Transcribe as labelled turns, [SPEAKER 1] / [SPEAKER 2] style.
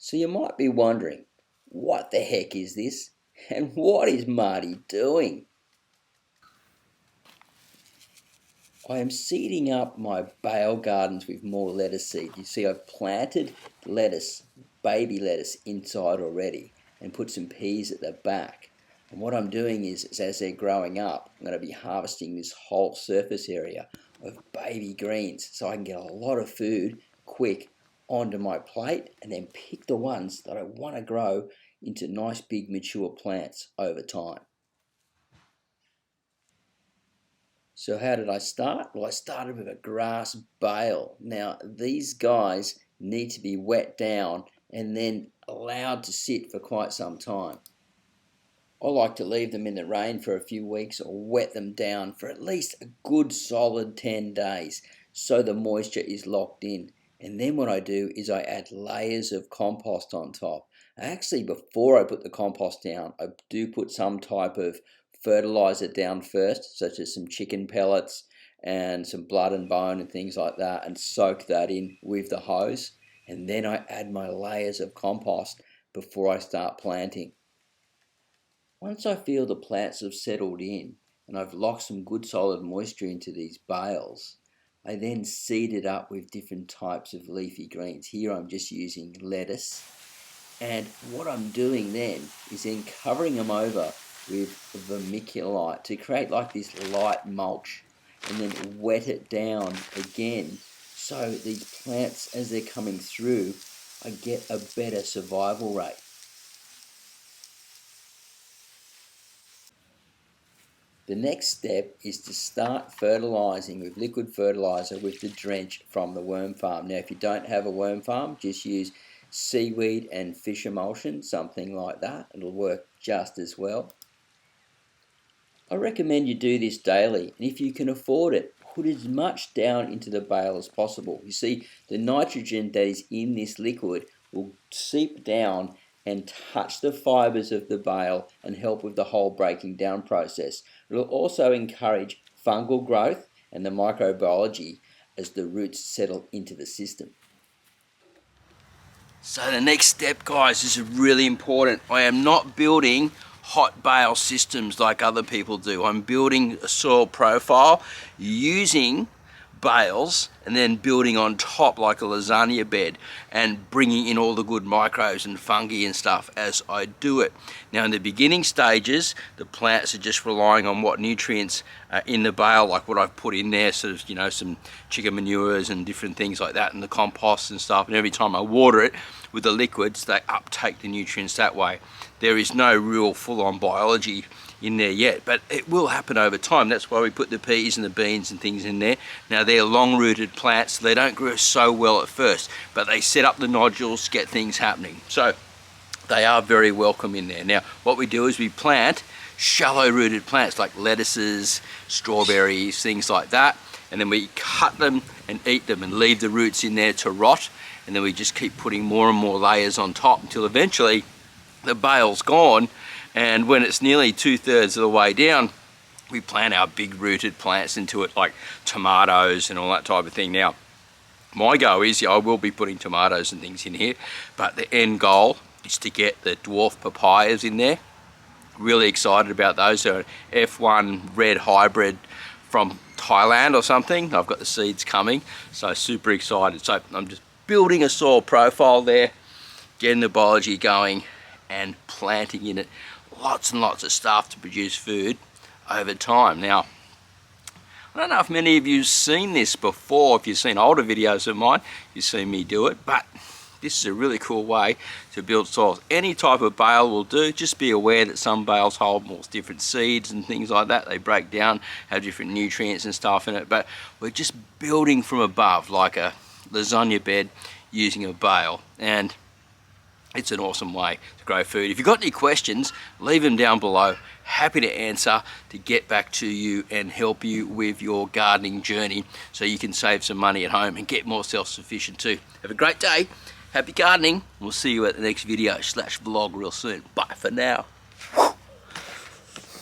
[SPEAKER 1] So you might be wondering, what the heck is this? And what is Marty doing? I am seeding up my bale gardens with more lettuce seed. You see, I've planted lettuce, baby lettuce, inside already and put some peas at the back. And what I'm doing is as they're growing up, I'm going to be harvesting this whole surface area of baby greens so I can get a lot of food quick onto my plate and then pick the ones that I want to grow into nice big mature plants over time. So how did I start? Well, I started with a grass bale. Now, these guys need to be wet down and then allowed to sit for quite some time. I like to leave them in the rain for a few weeks or wet them down for at least a good solid 10 days so the moisture is locked in. And then what I do is I add layers of compost on top. Actually, before I put the compost down, I do put some type of fertilizer down first, such as some chicken pellets and some blood and bone and things like that, and soak that in with the hose. And then I add my layers of compost before I start planting. Once I feel the plants have settled in and I've locked some good solid moisture into these bales, I then seed it up with different types of leafy greens. Here I'm just using lettuce, and what I'm doing then is then covering them over with vermiculite to create like this light mulch, and then wet it down again so these plants, as they're coming through, I get a better survival rate. The next step is to start fertilizing with liquid fertilizer with the drench from the worm farm. Now, if you don't have a worm farm, just use seaweed and fish emulsion, something like that. It'll work just as well. I recommend you do this daily, and if you can afford it, put as much down into the bale as possible. You see, the nitrogen that is in this liquid will seep down and touch the fibers of the bale and help with the whole breaking down process. It will also encourage fungal growth and the microbiology as the roots settle into the system. So the next step, guys, is really important. I am not building hot bale systems like other people do. I'm building a soil profile using bales and then building on top like a lasagna bed and bringing in all the good microbes and fungi and stuff as I do it. Now in the beginning stages, the plants are just relying on what nutrients are in the bale, like what I've put in there, sort of, you know, some chicken manures and different things like that, and the compost and stuff, and every time I water it with the liquids, they uptake the nutrients that way. There is no real full-on biology in there yet, but it will happen over time. That's why we put the peas and the beans and things in there. Now they're long-rooted plants, so they don't grow so well at first, but they set up the nodules, get things happening. So they are very welcome in there. Now what we do is we plant shallow-rooted plants like lettuces, strawberries, things like that, and then we cut them and eat them and leave the roots in there to rot, and then we just keep putting more and more layers on top until eventually the bale's gone. And when it's nearly 2/3 of the way down, we plant our big rooted plants into it, like tomatoes and all that type of thing. Now, my go is, I will be putting tomatoes and things in here, but the end goal is to get the dwarf papayas in there. Really excited about those. They're an F1 red hybrid from Thailand or something. I've got the seeds coming, so super excited. So I'm just building a soil profile there, getting the biology going and planting in it lots and lots of stuff to produce food over time. Now, I don't know if many of you've seen this before. If you've seen older videos of mine, you've seen me do it, but this is a really cool way to build soils. Any type of bale will do. Just be aware that some bales hold more different seeds and things like that. They break down, have different nutrients and stuff in it, but we're just building from above like a lasagna bed using a bale, and it's an awesome way to grow food. If you've got any questions, leave them down below. Happy to answer, to get back to you and help you with your gardening journey so you can save some money at home and get more self-sufficient too. Have a great day. Happy gardening. We'll see you at the next video /vlog real soon. Bye for now.